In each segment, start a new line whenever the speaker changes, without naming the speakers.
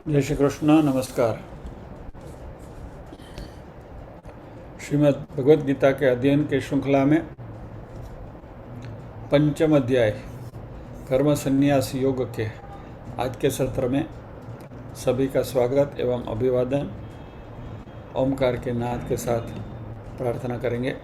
जय श्री कृष्ण। नमस्कार। श्रीमद् भगवद गीता के अध्ययन के श्रृंखला में पंचम अध्याय कर्म संन्यास योग के आज के सत्र में सभी का स्वागत एवं अभिवादन। ओमकार के नाद के साथ प्रार्थना करेंगे।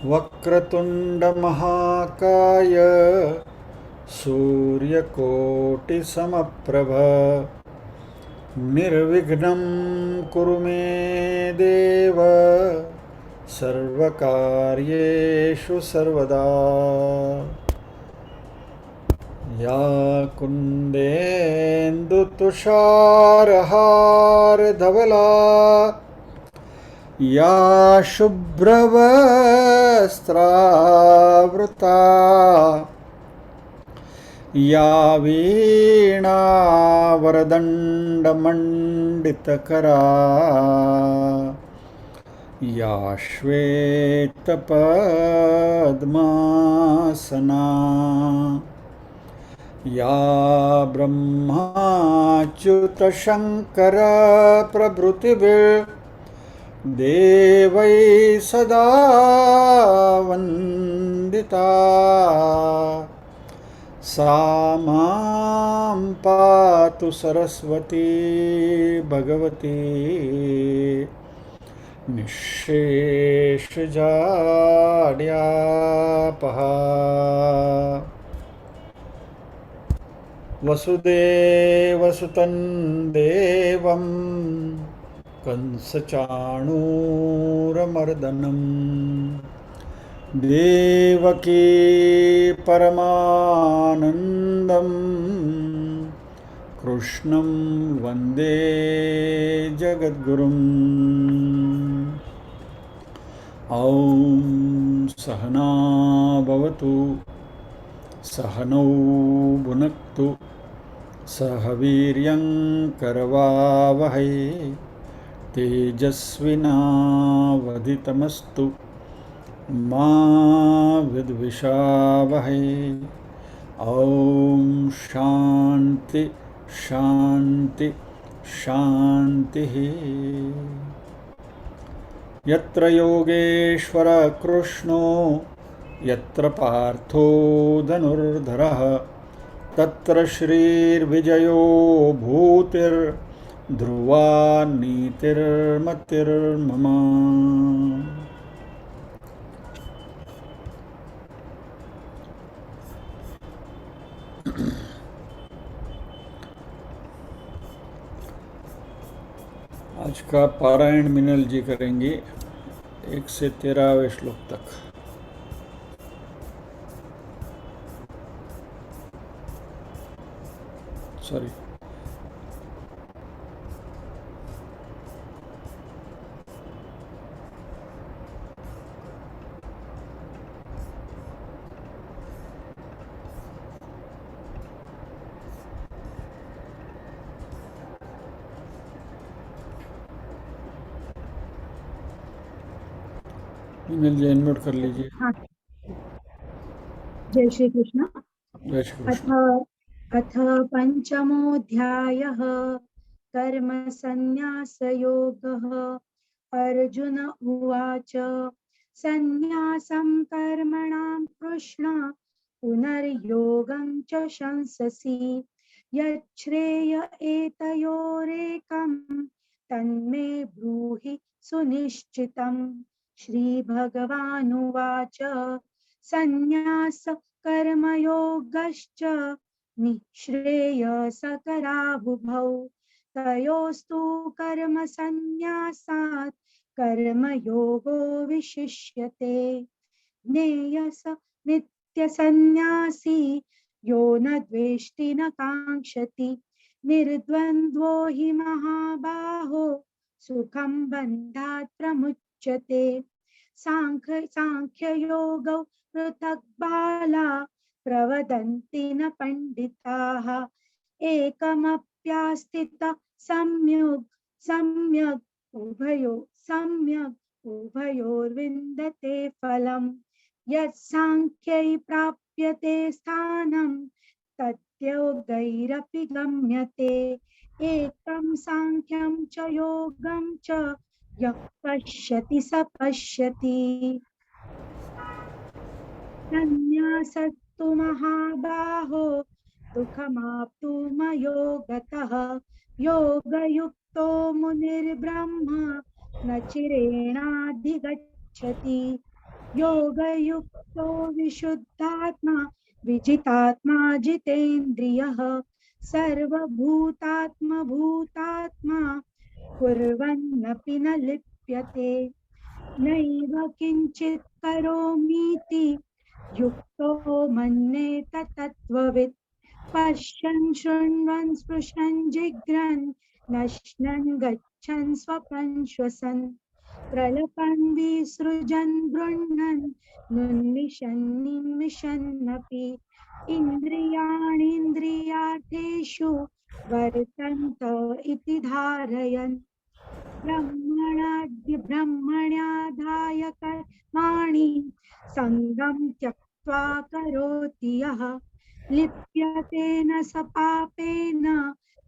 वक्रतुंड महाकाय सूर्यकोटिसमप्रभ निर्विघ्नं कुरु मे देव सर्वकार्येषु सर्वदा। या कुन्देन्दुतुषारहारधवला या शुभ्रवस्त्रावृता या वीणावरदण्डमण्डितकरा या श्वेतपद्मासना या ब्रह्माच्युतशङ्करप्रभृतिभिः देवै सदा वन्दिता। सा मां पातु सरस्वती भगवती निःशेषजाड्यापहा। वसुदेवसुतं देवं कंसचाणूरमर्दनं देवकी परमानन्दं कृष्णं वन्दे जगद्गुरुम्। ॐ सहना भवतु सहनौ भुनक्तु सह वीर्यं करवावहै तेजस्विनावधितमस्तु मा विद्विषावहै। ॐ शान्ति शान्ति शान्तिः। यत्र योगेश्वर कृष्णो यत्र पार्थो धनुर्धरः तत्र श्रीर्विजयो भूतिर्ध्रुवा नीतिर्मतिर्मम। आज का पारायण मिनल जी करेंगे 1 से 13वें श्लोक तक। सॉरी, मिनल जी अनम्यूट कर लीजिए।
हाँ, जय श्री कृष्ण।
जय श्री
अथ
कृष्ण।
अथ पंचमोऽध्यायः कर्म संन्यासयोगः। अर्जुन उवाच संन्यासं कर्मणां कृष्ण पुनर्योगं च शंससि यच्छ्रेय एतयोरेकं तन्मे ब्रूहि सुनिश्चितम्। श्रीभगवानुवाच संन्यास कर्मयोगश्च निःश्रेयसकरावुभौ तयोस्तु कर्मसन्न्यासात् कर्मयोगो विशिष्यते ज्ञेयस नित्यसन्न्यासी यो न द्वेष्टि न काङ्क्षति निर्द्वन्द्वो हि महाबाहो सुखं बन्धात् प्रमुच्यते सांख्ययोगौ पृथक् बाला प्रवदन्ति न पण्डिताः एकमप्यास्थितः सम्यग् उभयोर्विन्दते फलम् यत् सांख्यै प्राप्यते स्थानं तद्योगैरपि गम्यते एकं सांख्यं च योगं च यः पश्यति स पश्यति संन्यासस्तु महाबाहो दुःखमाप्तुमयो गतः योगयुक्तो मुनिर्ब्रह्म न चिरेणाधिगच्छति योगयुक्तो विशुद्धात्मा विजितात्मा जितेन्द्रियः सर्वभूतात्मा कुर्वन्नपि न लिप्यते नैव किञ्चित् करोमीति युक्तो मन्येत तत्त्ववित् पश्यन् शृण्वन् स्पृशन् जिघ्रन् नश्नन् गच्छन् स्वपन् श्वसन् प्रलपन् विसृजन् गृह्णन् नुन्मिषन् निमिषन्नपि इन्द्रियाणीन्द्रियार्थेषु वर्तन्त इति धारयन् ब्रह्मण्याधाय कर्माणि सङ्गं त्यक्त्वा करोति यः लिप्यते न स पापेन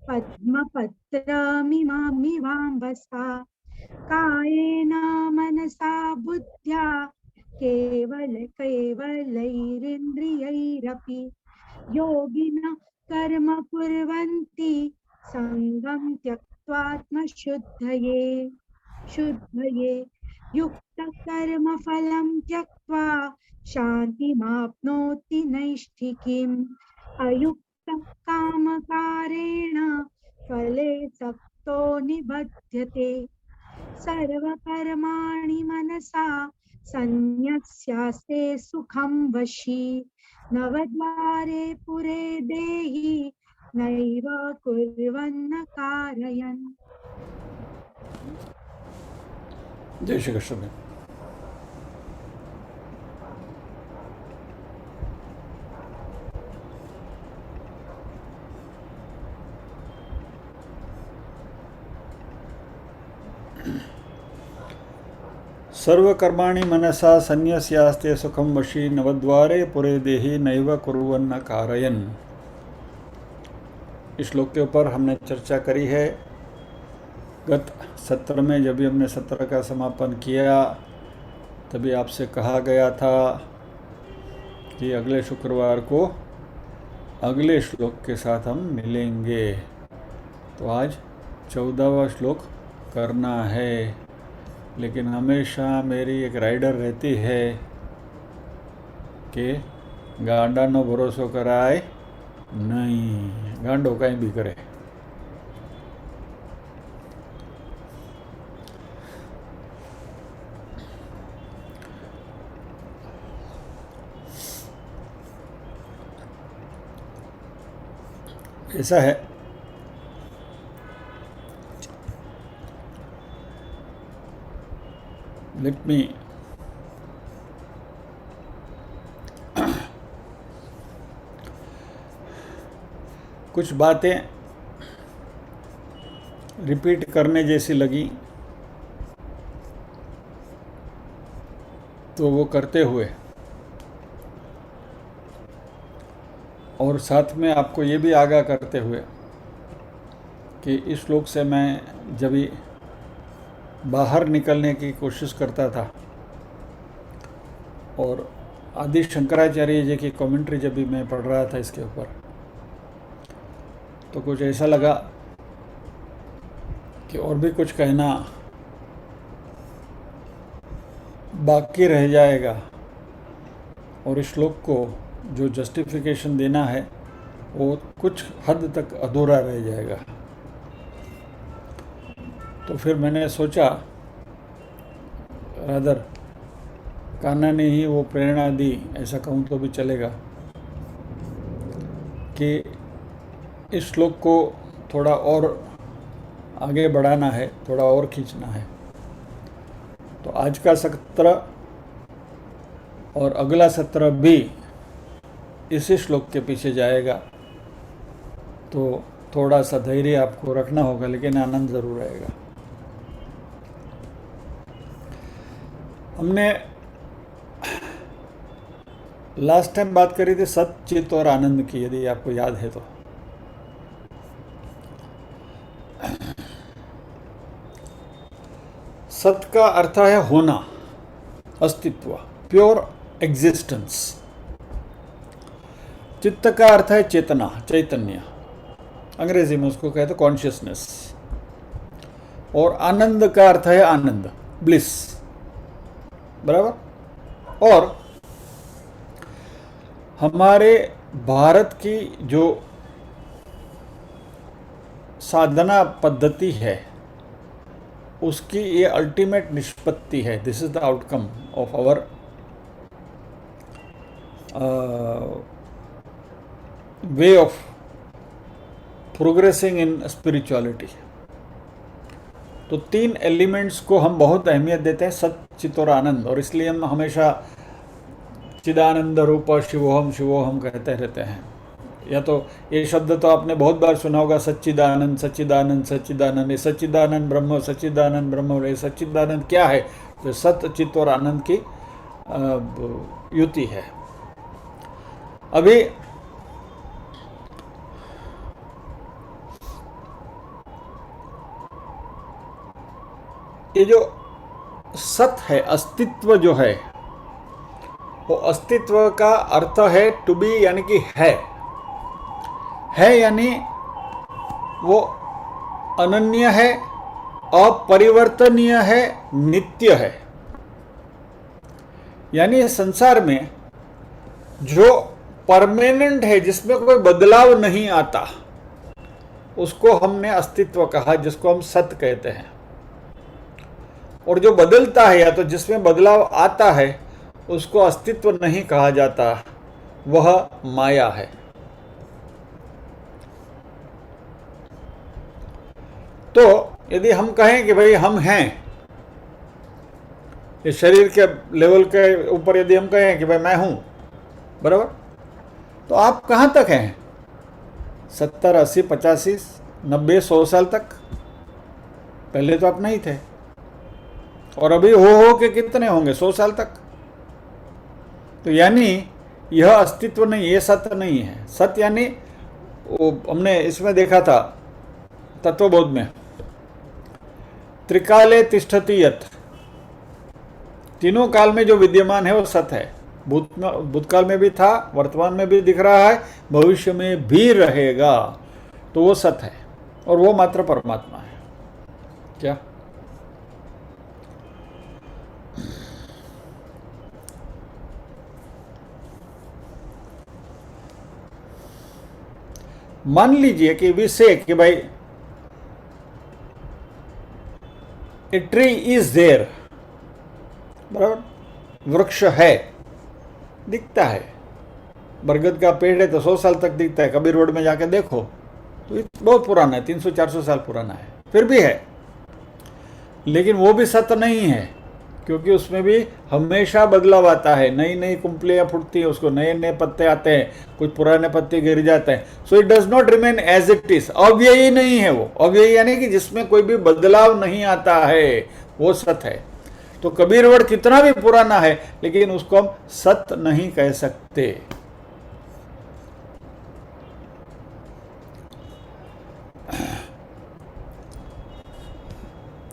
पद्मपत्रमिवाम्भसा कायेन मनसा बुद्ध्या केवलैरिन्द्रियैरपि योगिनः कर्म कुर्वन्ति सङ्गं त्यक्त्वात्मशुद्धये युक्तः कर्मफलं त्यक्त्वा शान्तिमाप्नोति नैष्ठिकीम् अयुक्तः कामकारेण फले सक्तो निबध्यते सर्वकर्माणि मनसा सन्न्यस्यास्ते सुखं वशी नवद्वारे पुरे देहि नैव कुर्वन्न कारयन्।
जय श्री कृष्ण। सर्वकर्माणि मनसा सन्न्यस्यास्ते सुखं वशी नवद्वारे पुरे देहि नैव कुर्वन्न कारयन्। इस श्लोक के ऊपर हमने चर्चा करी है। गत सत्र में जब भी हमने सत्र का समापन किया तभी आपसे कहा गया था कि अगले शुक्रवार को अगले श्लोक के साथ हम मिलेंगे। तो आज 14वां श्लोक करना है, लेकिन हमेशा मेरी एक राइडर रहती है कि गांडा नो भरोसो कराए नहीं, गांडो कहीं भी करे। ऐसा है लेट मी कुछ बातें रिपीट करने जैसी लगी तो वो करते हुए और साथ में आपको ये भी आगाह करते हुए कि इस श्लोक से मैं जब भी बाहर निकलने की कोशिश करता था और आदि शंकराचार्य जी की कमेंट्री जब भी मैं पढ़ रहा था इसके ऊपर, तो कुछ ऐसा लगा कि और भी कुछ कहना बाकी रह जाएगा और इस श्लोक को जो जस्टिफिकेशन देना है वो कुछ हद तक अधूरा रह जाएगा। तो फिर मैंने सोचा रादर कान्हा ने ही वो प्रेरणा दी, ऐसा कहूँ तो भी चलेगा, कि इस श्लोक को थोड़ा और आगे बढ़ाना है, थोड़ा और खींचना है। तो आज का सत्र और अगला सत्र भी इसी श्लोक के पीछे जाएगा। तो थोड़ा सा धैर्य आपको रखना होगा, लेकिन आनंद ज़रूर आएगा। हमने लास्ट टाइम बात करी थी सत, चित और आनंद की, यदि आपको याद है तो। सत का अर्थ है होना, अस्तित्व, प्योर एग्जिस्टेंस। चित्त का अर्थ है चेतना, चैतन्य, अंग्रेजी में उसको कहते हैं कॉन्शियसनेस। और आनंद का अर्थ है आनंद, ब्लिस, बराबर। और हमारे भारत की जो साधना पद्धति है उसकी ये अल्टीमेट निष्पत्ति है। This is the outcome of our way of progressing in spirituality. तो तीन एलिमेंट्स को हम बहुत अहमियत देते हैं, सत, चित और आनंद। और इसलिए हम हमेशा चिदानंद रूप शिवोहम शिवोहम कहते रहते हैं। या तो ये शब्द तो आपने बहुत बार सुना होगा, सच्चिदानंद सच्चिदानंद सच्चिदानंद। ये सच्चिदानंद ब्रह्म, सच्चिदानंद ब्रह्म। ये सच्चिदानंद क्या है? तो सत, चित और आनंद की युति है। अभी ये जो सत है, अस्तित्व जो है, वो अस्तित्व का अर्थ है टू बी, यानी कि है यानी वो अनन्य है, अपरिवर्तनीय है, नित्य है। यानी संसार में जो परमानेंट है, जिसमें कोई बदलाव नहीं आता, उसको हमने अस्तित्व कहा, जिसको हम सत कहते हैं। और जो बदलता है या तो जिसमें बदलाव आता है, उसको अस्तित्व नहीं कहा जाता, वह माया है। तो यदि हम कहें कि भाई हम हैं, इस शरीर के लेवल के ऊपर यदि हम कहें कि भाई मैं हूं, बराबर, तो आप कहां तक हैं? 70, 80, 85, 90, 100 साल तक? पहले तो आप नहीं थे। और अभी हो के कितने होंगे? 100 साल तक। तो यानी यह अस्तित्व नहीं, ये सत्य नहीं है। सत्य यानी हमने इसमें देखा था तत्वबोध में, त्रिकाले तिष्ठति यत्, तीनों काल में जो विद्यमान है वो सत्य है। भूतकाल में भी था, वर्तमान में भी दिख रहा है, भविष्य में भी रहेगा। तो वो सत्य है और वो मात्र परमात्मा है। क्या? मान लीजिए कि वी से कि भाई ए ट्री इज देयर, बराबर, वृक्ष है, दिखता है। बरगद का पेड़ है तो 100 साल तक दिखता है। कबीर रोड में जाके देखो तो ये बहुत पुराना है, 300-400 साल पुराना है, फिर भी है। लेकिन वो भी सत्य नहीं है, क्योंकि उसमें भी हमेशा बदलाव आता है। नई नई कुंपलियाँ फूटती हैं, उसको नए नए पत्ते आते हैं, कुछ पुराने पत्ते गिर जाते हैं। So it does not remain as it is. अव्ययी नहीं है वो। अव्ययी यानी कि जिसमें कोई भी बदलाव नहीं आता है, वो सत्य है। तो कबीर वड कितना भी पुराना है, लेकिन उसको हम सत्य नहीं कह सकते।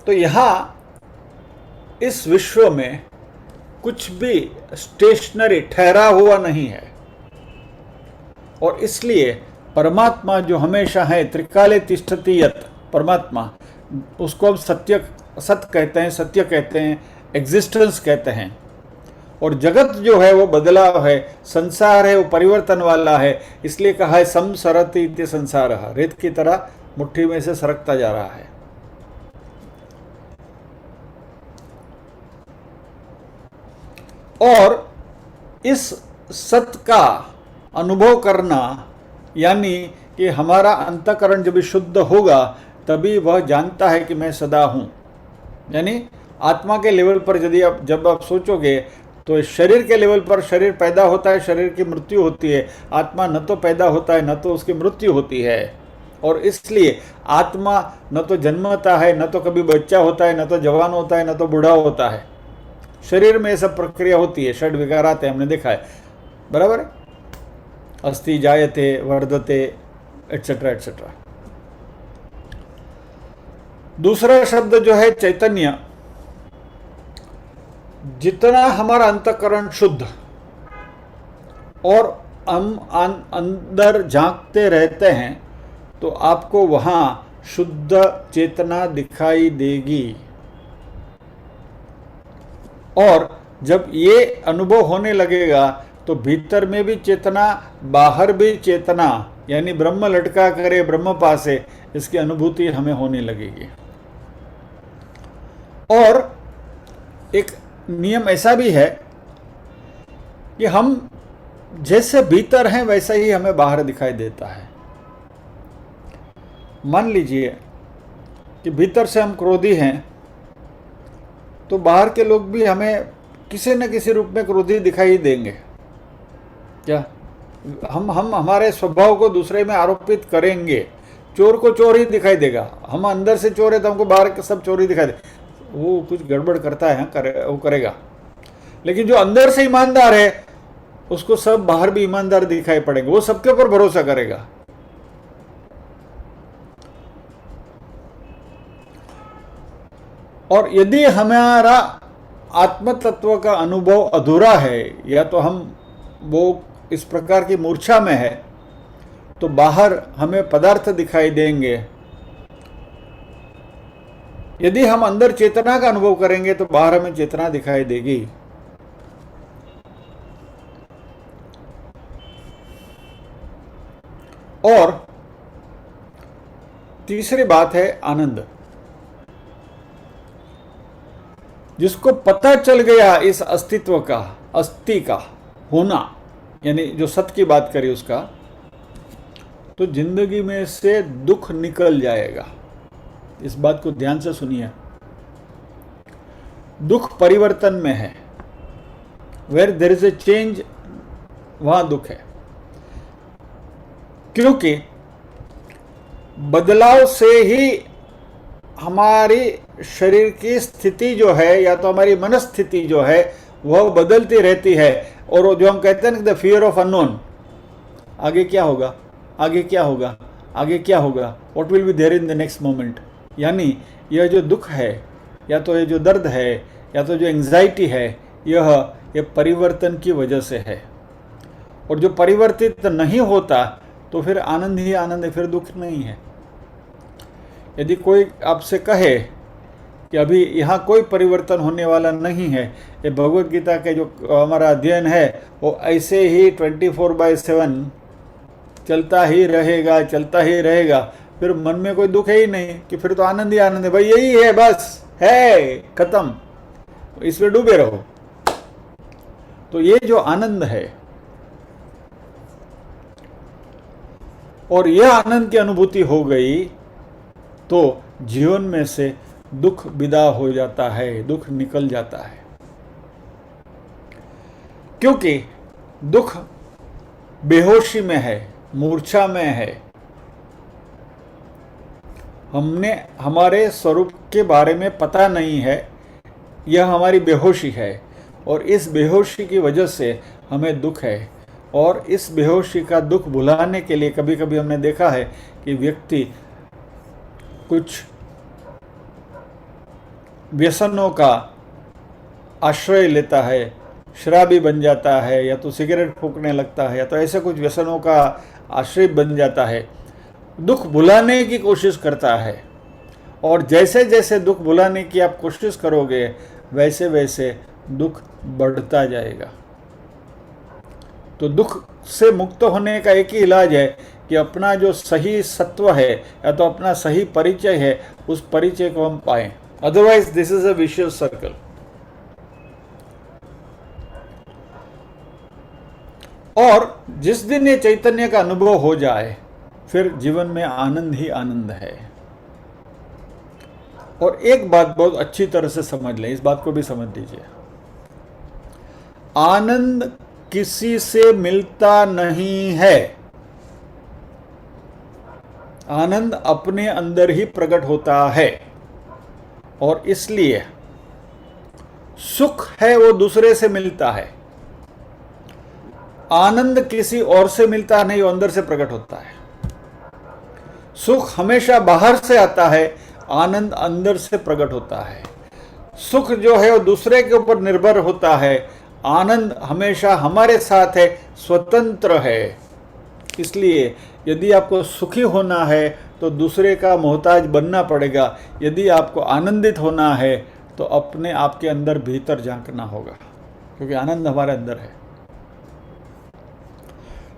तो यहां इस विश्व में कुछ भी स्टेशनरी ठहरा हुआ नहीं है। और इसलिए परमात्मा जो हमेशा है, त्रिकाले तिष्ठति यत्, परमात्मा, उसको हम सत्य कहते हैं, सत्य कहते हैं, एग्जिस्टेंस कहते हैं। और जगत जो है वो बदलाव है, संसार है वो परिवर्तन वाला है, इसलिए कहा है संसरति इति संसारः, रेत की तरह मुट्ठी में से सरकता जा रहा है। और इस सत्य का अनुभव करना, यानी कि हमारा अंतःकरण जब शुद्ध होगा तभी वह जानता है कि मैं सदा हूँ। यानी आत्मा के लेवल पर यदि आप जब आप सोचोगे तो शरीर के लेवल पर शरीर पैदा होता है, शरीर की मृत्यु होती है। आत्मा न तो पैदा होता है न तो उसकी मृत्यु होती है, और इसलिए आत्मा न तो जन्मता है, न तो कभी बच्चा होता है, न तो जवान होता है, न तो बूढ़ा होता है। शरीर में ये सब प्रक्रिया होती है, षड विकार आते हैं, हमने देखा है, बराबर है। अस्थि जायते वर्धते एटसेट्रा एटसेट्रा। दूसरा शब्द जो है चैतन्य, जितना हमारा अंतःकरण शुद्ध और हम अंदर झांकते रहते हैं तो आपको वहां शुद्ध चेतना दिखाई देगी। और जब ये अनुभव होने लगेगा तो भीतर में भी चेतना, बाहर भी चेतना, यानी ब्रह्म लटका करे ब्रह्म पासे, इसकी अनुभूति हमें होने लगेगी। और एक नियम ऐसा भी है कि हम जैसे भीतर हैं वैसा ही हमें बाहर दिखाई देता है। मान लीजिए कि भीतर से हम क्रोधी हैं तो बाहर के लोग भी हमें किसी न किसी रूप में क्रोधी दिखाई देंगे। क्या हम हमारे स्वभाव को दूसरे में आरोपित करेंगे। चोर को चोर ही दिखाई देगा, हम अंदर से चोर है तो हमको बाहर के सब चोर ही दिखाई दे, वो कुछ गड़बड़ करता है, वो करेगा। लेकिन जो अंदर से ईमानदार है उसको सब बाहर भी ईमानदार दिखाई पड़ेंगे, वो सबके ऊपर भरोसा करेगा। और यदि हमारा आत्म तत्व का अनुभव अधूरा है, या तो हम वो इस प्रकार की मूर्छा में है, तो बाहर हमें पदार्थ दिखाई देंगे। यदि हम अंदर चेतना का अनुभव करेंगे तो बाहर हमें चेतना दिखाई देगी। और तीसरी बात है आनंद। जिसको पता चल गया इस अस्तित्व का, अस्थि का होना, यानी जो सत्य की बात करी उसका, तो जिंदगी में से दुख निकल जाएगा। इस बात को ध्यान से सुनिए। दुख परिवर्तन में है। Where there is a change, वहां दुख है। क्योंकि बदलाव से ही हमारी शरीर की स्थिति जो है, या तो हमारी मनस्थिति जो है, वह बदलती रहती है। और जो हम कहते हैं द फियर ऑफ अननोन, आगे क्या होगा, आगे क्या होगा, आगे क्या होगा, what will be there in the next moment. यानी यह जो दुख है, या तो ये जो दर्द है, या तो जो एंग्जाइटी है, यह परिवर्तन की वजह से है। और जो परिवर्तित नहीं होता तो फिर आनंद ही आनंद है, फिर दुख नहीं है। यदि कोई आपसे कहे कि अभी यहाँ कोई परिवर्तन होने वाला नहीं है, ये भगवत गीता के जो हमारा अध्ययन है वो ऐसे ही 24/7 चलता ही रहेगा, चलता ही रहेगा, फिर मन में कोई दुख है ही नहीं, कि फिर तो आनंद ही आनंद है, भाई यही है, बस है, खत्म, इसमें डूबे रहो। तो ये जो आनंद है, और यह आनंद की अनुभूति हो गई तो जीवन में से दुख विदा हो जाता है, दुख निकल जाता है। क्योंकि दुख बेहोशी में है, मूर्छा में है। हमने हमारे स्वरूप के बारे में पता नहीं है, यह हमारी बेहोशी है, और इस बेहोशी की वजह से हमें दुख है। और इस बेहोशी का दुख भुलाने के लिए कभी कभी हमने देखा है कि व्यक्ति कुछ व्यसनों का आश्रय लेता है, शराबी बन जाता है, या तो सिगरेट फूंकने लगता है, या तो ऐसे कुछ व्यसनों का आश्रय बन जाता है, दुख भुलाने की कोशिश करता है। और जैसे जैसे दुख भुलाने की आप कोशिश करोगे, वैसे वैसे दुख बढ़ता जाएगा। तो दुख से मुक्त होने का एक ही इलाज है कि अपना जो सही सत्व है या तो अपना सही परिचय है, उस परिचय को हम पाएं। Otherwise this is a vicious circle. और जिस दिन ये चैतन्य का अनुभव हो जाए, फिर जीवन में आनंद ही आनंद है। और एक बात बहुत अच्छी तरह से समझ लें, इस बात को भी समझ लीजिए, आनंद किसी से मिलता नहीं है। आनंद अपने अंदर ही प्रकट होता है, और इसलिए सुख है वो दूसरे से मिलता है। आनंद किसी और से मिलता नहीं, वो अंदर से प्रकट होता है। सुख हमेशा बाहर से आता है, आनंद अंदर से प्रकट होता है। सुख जो है वो दूसरे के ऊपर निर्भर होता है, आनंद हमेशा हमारे साथ है, स्वतंत्र है। इसलिए यदि आपको सुखी होना है तो दूसरे का मोहताज बनना पड़ेगा। यदि आपको आनंदित होना है तो अपने आप के अंदर भीतर झांकना होगा, क्योंकि आनंद हमारे अंदर है।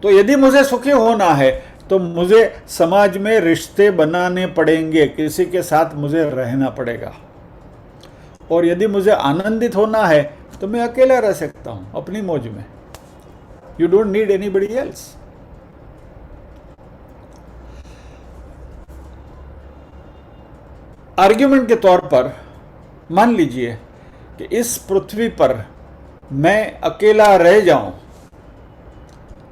तो यदि मुझे सुखी होना है तो मुझे समाज में रिश्ते बनाने पड़ेंगे, किसी के साथ मुझे रहना पड़ेगा। और यदि मुझे आनंदित होना है तो मैं अकेला रह सकता हूं अपनी मौज में। You don't need anybody else. Argument के तौर पर मान लीजिए कि इस पृथ्वी पर मैं अकेला रह जाऊं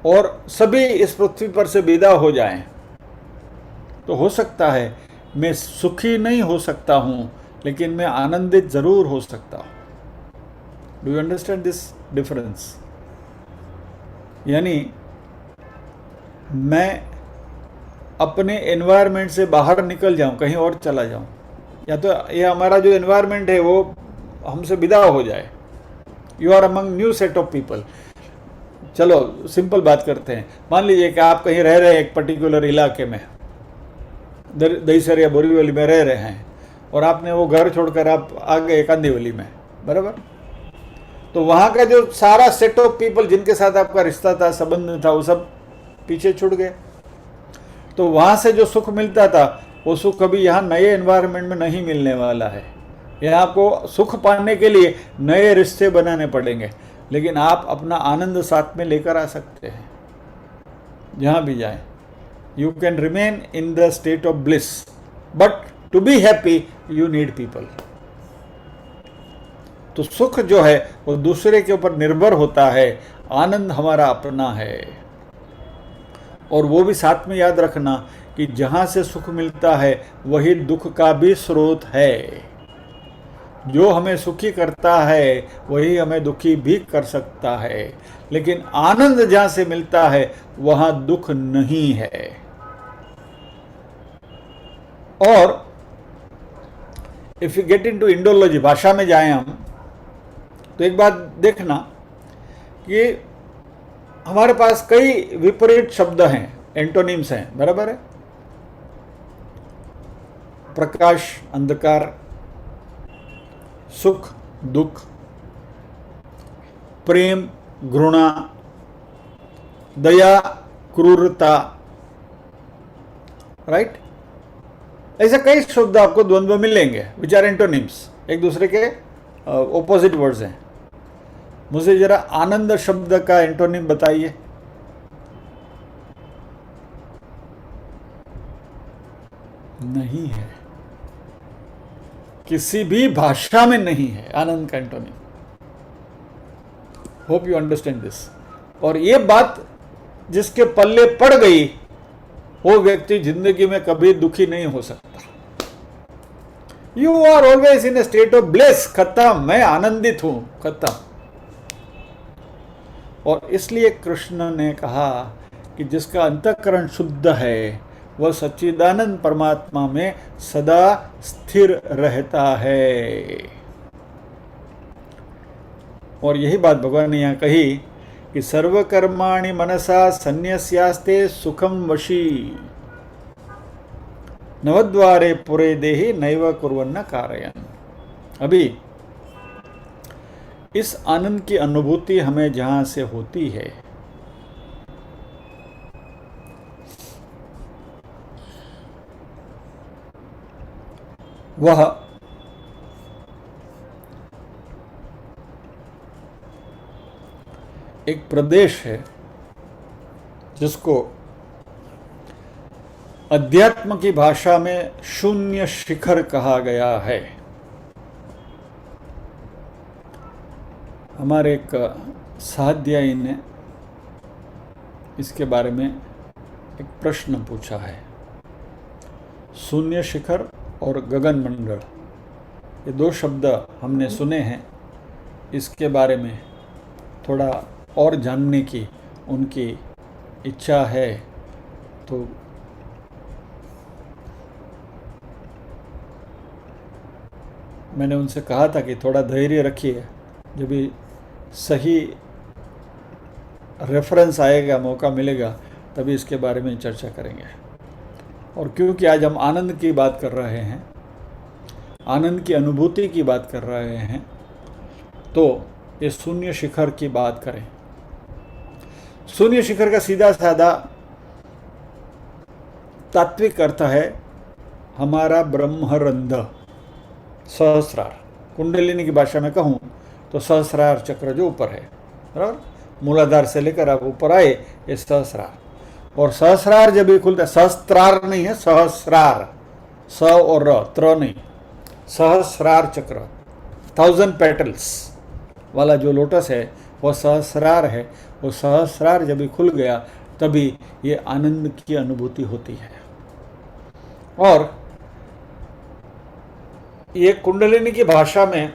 और सभी इस पृथ्वी पर से विदा हो जाएं, तो हो सकता है मैं सुखी नहीं हो सकता हूं, लेकिन मैं आनंदित जरूर हो सकता हूं। Do you understand this difference? यानी मैं अपने एनवायरनमेंट से बाहर निकल जाऊं, कहीं और चला जाऊं, या तो ये हमारा जो एनवायरनमेंट है वो हमसे विदा हो जाए। You are among new set of people. चलो सिंपल बात करते हैं। मान लीजिए कि आप कहीं रह रहे हैं एक पर्टिकुलर इलाके में, दहीसर या बोरीवली में रह रहे हैं, और आपने वो घर छोड़कर आप आ गए कांदीवली में, बराबर। तो वहाँ का जो सारा सेट ऑफ पीपल जिनके साथ आपका रिश्ता था, संबंध था, वो सब पीछे छूट गए। तो वहाँ से जो सुख मिलता था वो सुख अभी यहाँ नए एनवायरनमेंट में नहीं मिलने वाला है। यहाँ आपको सुख पाने के लिए नए रिश्ते बनाने पड़ेंगे, लेकिन आप अपना आनंद साथ में लेकर आ सकते हैं जहाँ भी जाएं। You can remain in the state of bliss, but to be happy you need people. तो सुख जो है वो दूसरे के ऊपर निर्भर होता है, आनंद हमारा अपना है। और वो भी साथ में याद रखना कि जहाँ से सुख मिलता है वही दुख का भी स्रोत है। जो हमें सुखी करता है वही हमें दुखी भी कर सकता है, लेकिन आनंद जहाँ से मिलता है वहाँ दुख नहीं है। और if you get into Indology, भाषा में जाएं हम, तो एक बात देखना कि हमारे पास कई विपरीत शब्द हैं, एंटोनिम्स हैं, बराबर है। प्रकाश, अंधकार, सुख, दुख, प्रेम, घृणा, दया, क्रूरता, राइट। ऐसे कई शब्द आपको द्वंद्व मिलेंगे, विच आर एंटोनिम्स, एक दूसरे के ऑपोजिट वर्ड्स हैं। मुझे जरा आनंद शब्द का एंटोनिम बताइए। नहीं है, किसी भी भाषा में नहीं है आनंद का antonym. Hope you understand this. और ये बात जिसके पल्ले पड़ गई वो व्यक्ति जिंदगी में कभी दुखी नहीं हो सकता। You are always in a state of bliss, खत्म, मैं आनंदित हूं, खत्म। और इसलिए कृष्ण ने कहा कि जिसका अंतःकरण शुद्ध है वह सच्चिदानंद परमात्मा में सदा स्थिर रहता है। और यही बात भगवान ने यहाँ कही कि सर्वकर्माणि मनसा संन्यस्यास्ते सुखम वशी, नवद्वारे पुरे देहि नैव कुर्वन्न कारयन्। अभी इस आनंद की अनुभूति हमें जहां से होती है, वह एक प्रदेश है जिसको अध्यात्म की भाषा में शून्य शिखर कहा गया है। हमारे एक साध्यायी ने इसके बारे में एक प्रश्न पूछा है। शून्य शिखर और गगन मंडल, ये दो शब्द हमने सुने हैं। इसके बारे में थोड़ा और जानने की उनकी इच्छा है, तो मैंने उनसे कहा था कि थोड़ा धैर्य रखिए, जब भी सही रेफरेंस आएगा, मौका मिलेगा, तभी इसके बारे में चर्चा करेंगे। और क्योंकि आज हम आनंद की बात कर रहे हैं, आनंद की अनुभूति की बात कर रहे हैं, तो ये शून्य शिखर की बात करें। शून्य शिखर का सीधा साधा तात्विक अर्थ है हमारा ब्रह्मरंध्र, सहस्रार। कुंडलिनी की भाषा में कहूँ तो सहस्रार चक्र जो ऊपर है, बराबर, मूलाधार से लेकर आप ऊपर आए, ये सहस्रार। और सहस्रार जब भी खुलता है, सहस्त्रार नहीं है, सहस्रार, स और र, त्र नहीं, सहस्रार चक्र, 1000 पेटल्स वाला जो लोटस है वह सहस्रार है। वो सहस्रार जब भी खुल गया तभी ये आनंद की अनुभूति होती है। और ये कुंडलिनी की भाषा में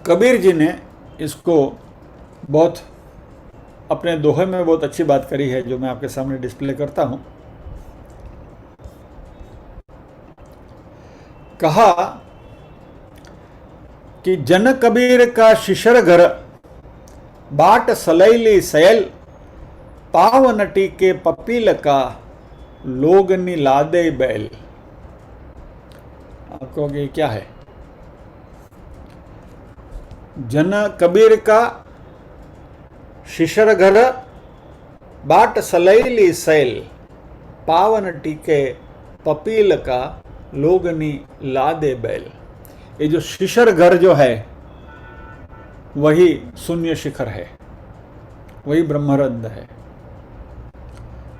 कबीर जी ने इसको बहुत अपने दोहे में बहुत अच्छी बात करी है, जो मैं आपके सामने डिस्प्ले करता हूं। कहा कि जन कबीर का शिशर घर, बाट सलैली सयल, पावन टीके पपील का, लोग नीलादे बैल। आप कहोगे ये क्या है? जन कबीर का शिशर घर, बाट सलैली सैल, पावन टीके पपील का, लोगनी लादे बैल। ये जो शिशर घर जो है वही शून्य शिखर है, वही ब्रह्मरंध्र है।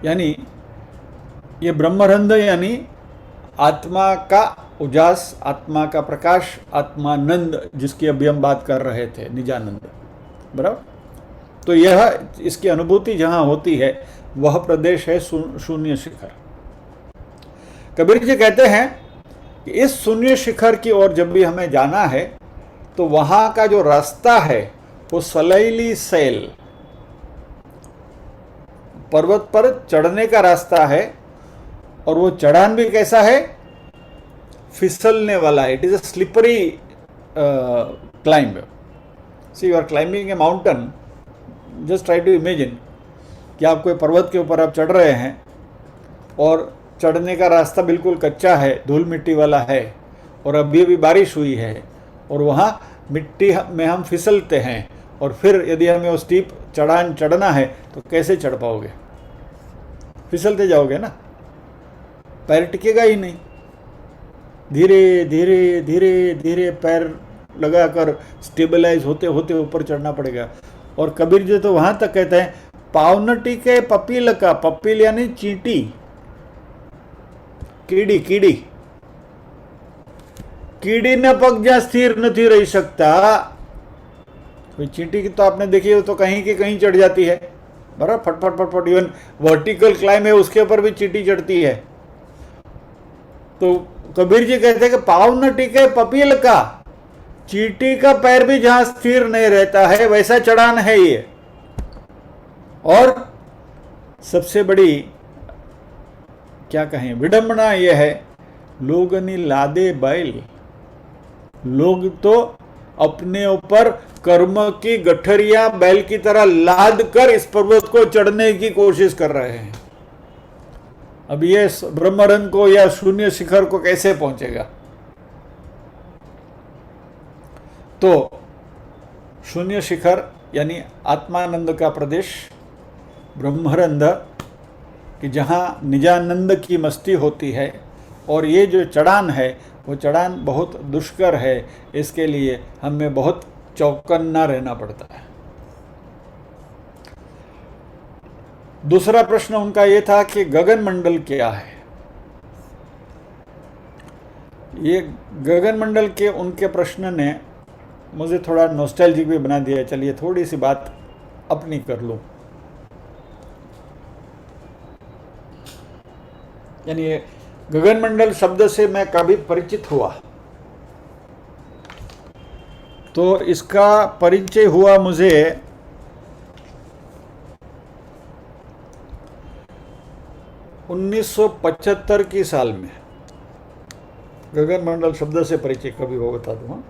यानी ये ब्रह्मरंध्र यानी आत्मा का उजास, आत्मा का प्रकाश, आत्मानंद, जिसकी अभी हम बात कर रहे थे, निजानंद, बराबर। तो यह इसकी अनुभूति जहां होती है वह प्रदेश है शून्य शिखर। कबीर जी कहते हैं कि इस शून्य शिखर की ओर जब भी हमें जाना है तो वहां का जो रास्ता है वो सलैली सैल, पर्वत पर चढ़ने का रास्ता है। और वो चढ़ान भी कैसा है? फिसलने वाला है। It is a slippery climb. See you are climbing a mountain, just try to imagine कि आप कोई पर्वत के ऊपर आप चढ़ रहे हैं और चढ़ने का रास्ता बिल्कुल कच्चा है, धूल मिट्टी वाला है, और अभी अभी बारिश हुई है, और वहाँ मिट्टी में हम फिसलते हैं, और फिर यदि हमें वो स्टीप चढ़ान चढ़ना है तो कैसे चढ़ पाओगे? फिसलते जाओगे ना, पैर टिकेगा ही नहीं। धीरे धीरे धीरे धीरे पैर लगाकर स्टेबलाइज होते होते ऊपर चढ़ना पड़ेगा। और कबीर जी तो वहां तक कहते हैं, पावनटी के पपील का, पपील यानी चींटी, कीड़ी, कीड़ी, कीड़ी न पग जा स्थिर नहीं रह सकता। कोई चींटी की तो आपने देखी हो तो कहीं के कहीं चढ़ जाती है, बराबर, फटफट फटफट। इवन वर्टिकल क्लाइंब है उसके ऊपर भी चींटी चढ़ती है। तो कबीर जी कहते हैं कि पाव न टिके पपील का, चींटी का पैर भी जहां स्थिर नहीं रहता है वैसा चढ़ान है ये। और सबसे बड़ी क्या कहें विडंबना यह है, लोगनी लादे बैल, लोग तो अपने ऊपर कर्म की गठरिया बैल की तरह लाद कर इस पर्वत को चढ़ने की कोशिश कर रहे हैं। अब ये ब्रह्मरंध्र को या शून्य शिखर को कैसे पहुंचेगा? तो शून्य शिखर यानी आत्मानंद का प्रदेश, ब्रह्मरंध कि जहाँ निजानंद की मस्ती होती है, और ये जो चढ़ान है वो चढ़ान बहुत दुष्कर है, इसके लिए हमें बहुत चौकन्ना रहना पड़ता है। दूसरा प्रश्न उनका ये था कि गगन मंडल क्या है। ये गगन मंडल के उनके प्रश्न ने मुझे थोड़ा नॉस्टैल्जिक भी बना दिया। चलिए थोड़ी सी बात अपनी कर लूं। यानी गगन मंडल शब्द से मैं कभी परिचित हुआ तो इसका परिचय हुआ मुझे 1975 की साल में। गगन मंडल शब्द से परिचय कभी हो बता दूँ।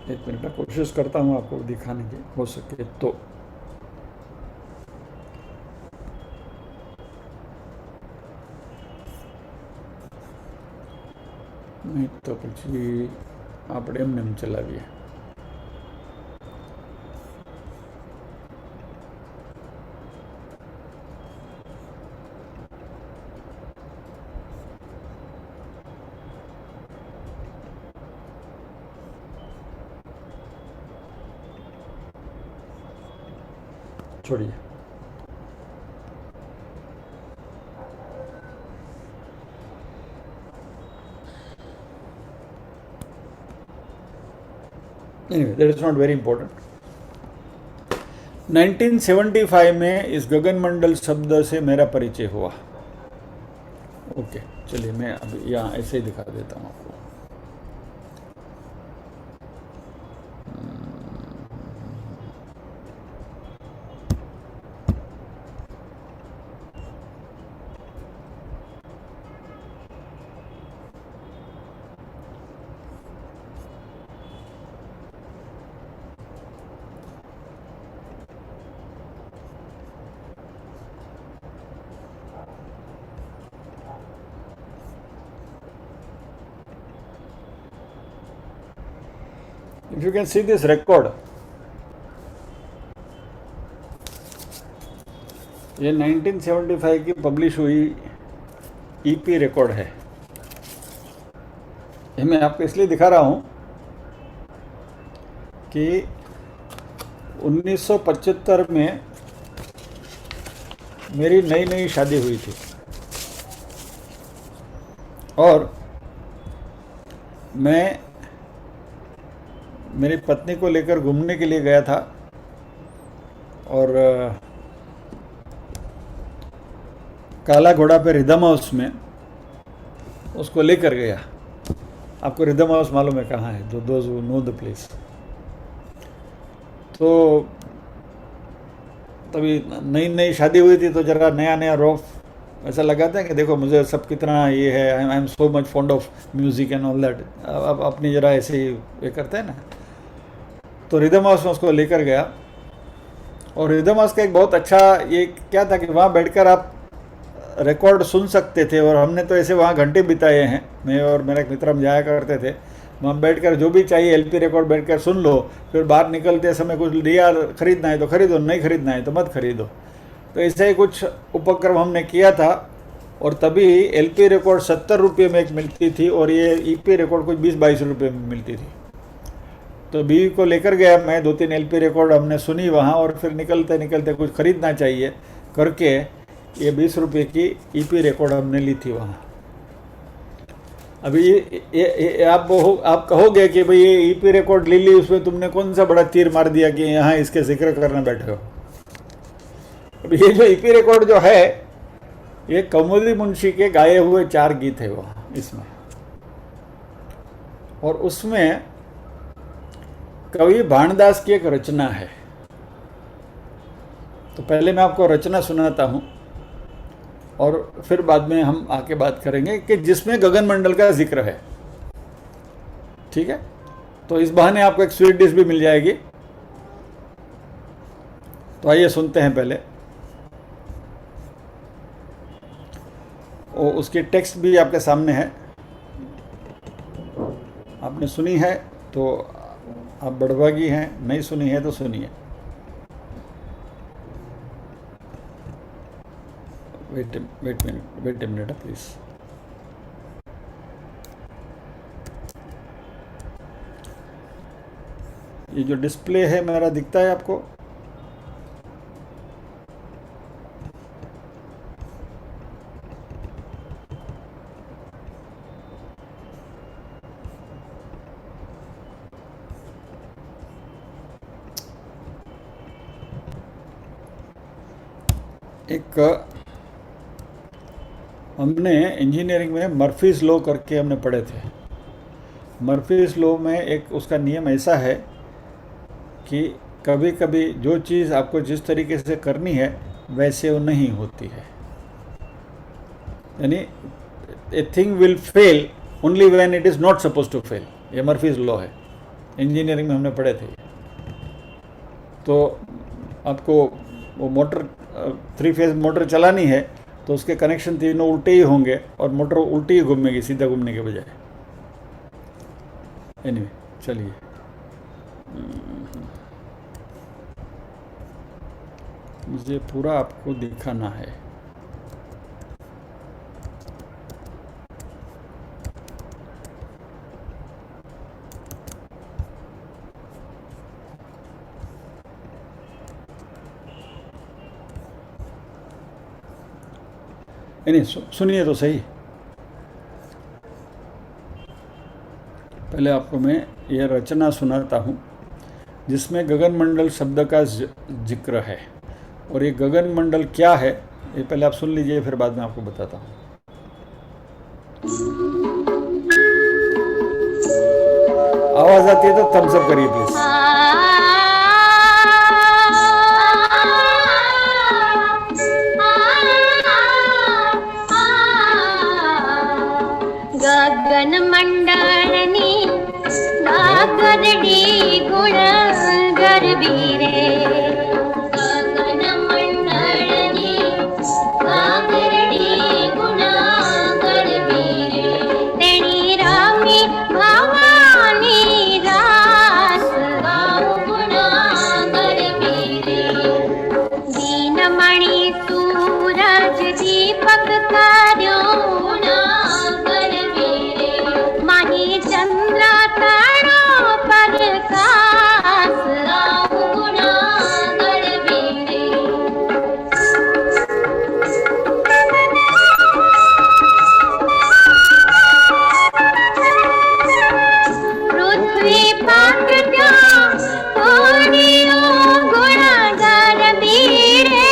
एक मिनट में कोशिश करता हूँ आपको दिखाने की, हो सके तो। नहीं तो પછી આપણે એમને ચલાવીએ। छोड़िए। Anyway, that is not very important. 1975 में इस गगन मंडल शब्द से मेरा परिचय हुआ। ओके, चलिए मैं अब यहाँ ऐसे ही दिखा देता हूँ आपको। If you can see this record, ये 1975 की पब्लिश हुई ईपी रिकॉर्ड है। ये मैं आपको इसलिए दिखा रहा हूँ कि 1975 में मेरी नई नई शादी हुई थी और मैं मेरी पत्नी को लेकर घूमने के लिए गया था और काला घोड़ा पे रिदम हाउस में उसको लेकर गया। आपको रिदम हाउस मालूम है कहाँ है? जो those who know the place. तो तभी नई नई शादी हुई थी तो जरा नया नया रॉफ ऐसा लगाता है कि देखो मुझे सब कितना ये है, I am so much fond of music and all that. अब अपनी जरा ऐसे ही ये करते हैं ना। तो रिदम हाउस में उसको लेकर गया और रिदम हाउस का एक बहुत अच्छा ये क्या था कि वहाँ बैठकर आप रिकॉर्ड सुन सकते थे। और हमने तो ऐसे वहाँ घंटे बिताए हैं, मैं और मेरा एक मित्र हम जाया करते थे। वहाँ बैठकर जो भी चाहिए एलपी रिकॉर्ड बैठकर सुन लो, फिर बाहर निकलते समय कुछ लिया, खरीदना है तो खरीदो, नहीं खरीदना है तो मत खरीदो। तो ऐसे ही कुछ उपक्रम हमने किया था। और तभी एलपी रिकॉर्ड 70 रुपये में एक मिलती थी और ये ईपी रिकॉर्ड कुछ 20-22 रुपये में मिलती थी। तो बीवी को लेकर गया मैं, 2-3 एलपी रिकॉर्ड हमने सुनी वहाँ और फिर निकलते निकलते कुछ ख़रीदना चाहिए करके ये 20 रुपये की ईपी रिकॉर्ड हमने ली थी वहाँ। अभी ये आप कहोगे कि भाई ये ईपी रिकॉर्ड ले ली, उसमें तुमने कौन सा बड़ा तीर मार दिया कि यहाँ इसके जिक्र करने बैठे हो। अब ये जो ईपी रिकॉर्ड जो है ये कौमुदी मुंशी के गाए हुए 4 गीत है वहाँ इसमें। और उसमें कवि भानदास की एक रचना है। तो पहले मैं आपको रचना सुनाता हूँ और फिर बाद में हम आके बात करेंगे कि जिसमें गगन मंडल का जिक्र है। ठीक है, तो इस बहाने आपको एक स्वीट डिश भी मिल जाएगी। तो आइए सुनते हैं पहले। और उसकी टेक्स्ट भी आपके सामने है, आपने सुनी है तो आप बड़भागी हैं, नहीं सुनी है तो सुनिए। Wait a minute please. ये जो डिस्प्ले है मेरा दिखता है आपको? एक हमने इंजीनियरिंग में मर्फीज लॉ करके हमने पढ़े थे। मर्फीज लॉ में एक उसका नियम ऐसा है कि कभी कभी जो चीज़ आपको जिस तरीके से करनी है वैसे वो नहीं होती है, यानी a thing will fail only when it is not suppose to fail. ये मर्फीज लॉ है, इंजीनियरिंग में हमने पढ़े थे। तो आपको वो मोटर 3 फेज मोटर चलानी है तो उसके कनेक्शन तीनों उल्टे ही होंगे और मोटर उल्टी ही घूमेगी सीधा घूमने के बजाय। एनीवे चलिए, मुझे पूरा आपको दिखाना है। नहीं, सुनिए तो सही। पहले आपको मैं यह रचना सुनाता हूँ जिसमें गगनमंडल शब्द का जिक्र है। और ये गगनमंडल क्या है ये पहले आप सुन लीजिए, फिर बाद में आपको बताता हूँ। आवाज आती है तो थम्स अप करिए प्लीज।
गगन मंडळनी गागरडी गुण गरबीरे, गगन मंडळनी गागरडी गुण गरबीरे, तेणी रामी भावानी रास गाऊ गुण गरबीरे, दीनमणि सूरज दीपक कार्यो गुण माही चंद्र तारो प्रकाश गाऊ गुण गरबीरे, पृथ्वी पाकट्या कोणियो गुण गरबीरे,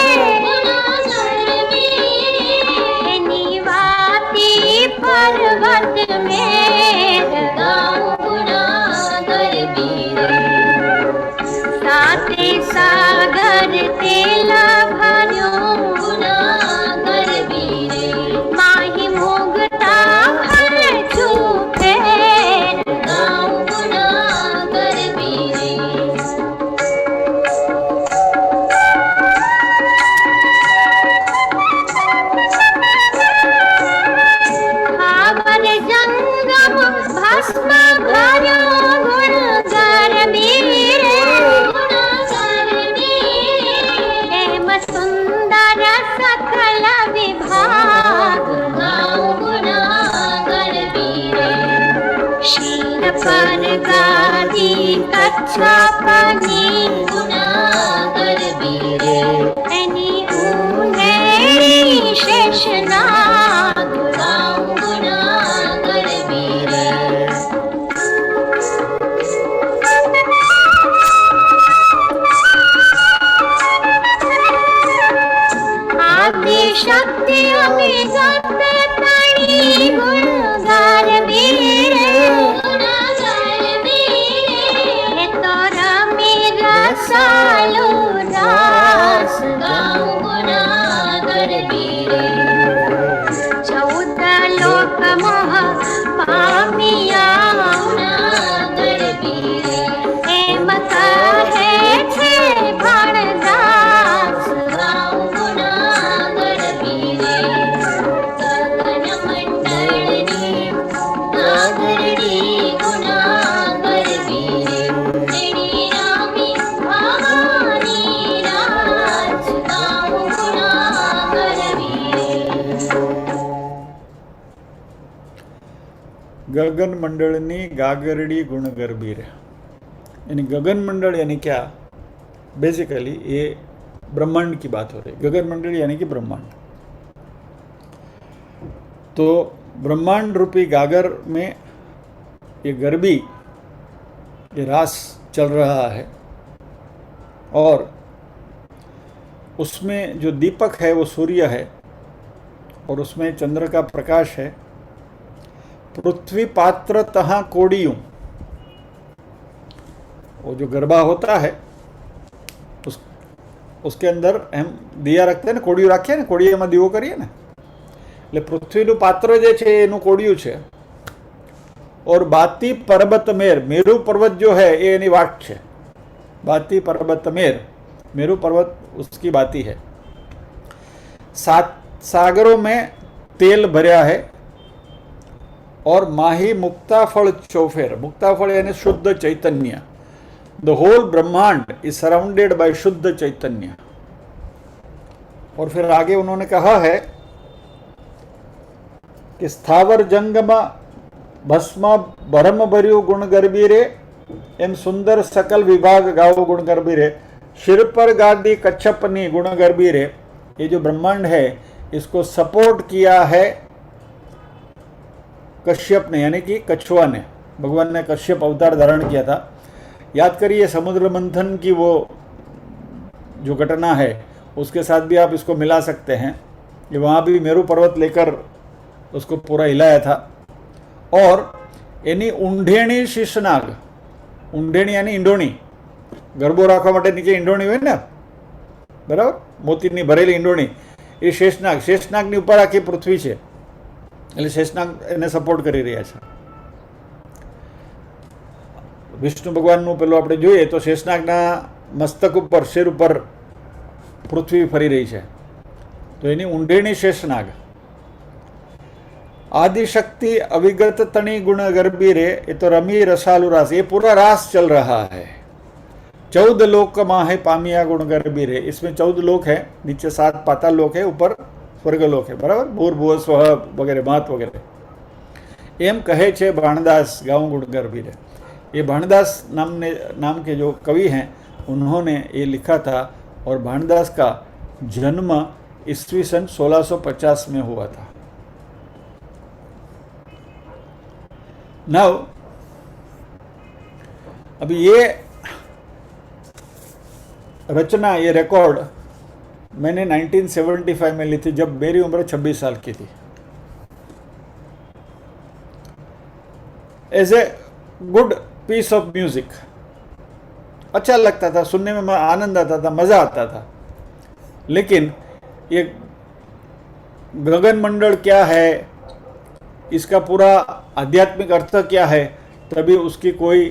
निवाती पर्वत में गाऊ गुण गरबीरे, साते सागर तेला भर्यो गुण गरबीरे, माही मोगता हर छुपे गाऊ गुण गरबीरे, खावर जंगम भस्म भर्यो गुण गरबीरे, हेम सुंदर सकल विभाग गाऊ गुण गरबीरे, शील पर गादी कच्छा पानी गुण गरबीरे, एनी ऊने शेषनाग गाऊ गुण गरबीरे, आदि शक्ति अभिगत तणी गुण गरबीरे, गुण गरबीरे, हे तो रमी
गगन मंडलनी गागरड़ी गुण गरबी रे। यानी गगन मंडल यानी क्या? बेसिकली ये ब्रह्मांड की बात हो रही है। गगन मंडल यानी कि ब्रह्मांड। तो ब्रह्मांड रूपी गागर में ये गरबी, ये रास चल रहा है और उसमें जो दीपक है वो सूर्य है और उसमें चंद्र का प्रकाश है। पृथ्वी पात्र तहाँ कोड़ियों, वो जो गरबा होता है उसके अंदर हम दिया रखते हैं ने, कोड़िયું રાખીએ ને, કોડિયામાં દીવો કરીએ ને, એટલે પૃથ્વીનું પાત્ર જે છે એનું કોડિયું છે। और बाती पर्वत मेर, मेरु पर्वत जो है ये एनी वाट है। बाती पर्वत मेर, मेरु पर्वत उसकी बाती है। 7 सागरों में तेल भरया है और माही मुक्ताफल चौफेर, मुक्ताफल यानी शुद्ध चैतन्य। द होल ब्रह्मांड इज सराउंडेड बाय शुद्ध चैतन्य। और फिर आगे उन्होंने कहा है कि स्थावर जंगम भस्म भरम भर्यु गुण गरबीरे, एम सुंदर सकल विभाग गाओ गुण गरबीरे, शिर पर गादी कच्छपनी गुण गरबीरे। ये जो ब्रह्मांड है इसको सपोर्ट किया है कश्यप ने, यानी कि कछुआ ने। भगवान ने कश्यप अवतार धारण किया था। याद करिए समुद्र मंथन की वो जो घटना है उसके साथ भी आप इसको मिला सकते हैं। ये वहाँ भी मेरु पर्वत लेकर उसको पूरा हिलाया था। और एनी ઊંઢેણી શીશનાગ, ઊંઢેણી यानी ઈંડોણી, ગરબો રાખવા માટે નીચે ઈંડોણી હોય ને, બરાબર, મોતીની ભરેલી ઈંડોણી, એ શેષનાગ, શેષનાગની ઉપર આખી પૃથ્વી છે, એટલે શેષનાગ એને સપોર્ટ કરી રહ્યા છે। વિષ્ણુ ભગવાનનું પેલું આપણે જોઈએ તો શેષનાગના મસ્તક ઉપર, શિર ઉપર પૃથ્વી ફરી રહી છે, તો એની ઊંઢેણી શેષનાગ। आदिशक्ति अविगत तणी गुण गरबी रे, ये तो रमी रसालु रास, ये पूरा रास चल रहा है। 14 लोक माहे पामिया गुण गरबी रे, इसमें 14 लोक है, नीचे 7 पाताल लोक है, ऊपर स्वर्ग लोक है, बराबर, भूर भुव स्व वगैरह मात वगैरह। एम कहे छे भाणदास गाँव गुण गरबी रे। ये भाणदास नाम के जो कवि हैं उन्होंने ये लिखा था। और भाणदास का जन्म ईस्वी सन 1650 में हुआ था। नाउ अभी ये रचना, ये रिकॉर्ड मैंने 1975 में ली थी, जब मेरी उम्र 26 साल की थी। As a good piece of music, अच्छा लगता था, सुनने में आनंद आता था, मज़ा आता था। लेकिन ये गगन मंडल क्या है, इसका पूरा आध्यात्मिक अर्थ क्या है, तभी उसकी कोई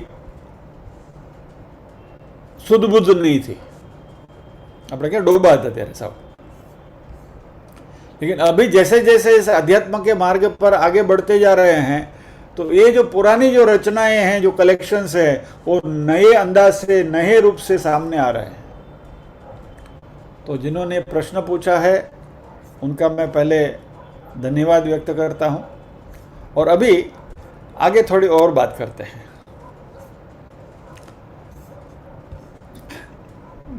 सुध बुध नहीं थी। अपने क्या डूबा था तेरे सब। लेकिन अभी जैसे जैसे इस अध्यात्म के मार्ग पर आगे बढ़ते जा रहे हैं तो ये जो पुरानी जो रचनाएं हैं, जो कलेक्शंस है, वो नए अंदाज से, नए रूप से सामने आ रहे हैं। तो जिन्होंने प्रश्न पूछा है उनका मैं पहले धन्यवाद व्यक्त करता हूँ। और अभी आगे थोड़ी और बात करते हैं।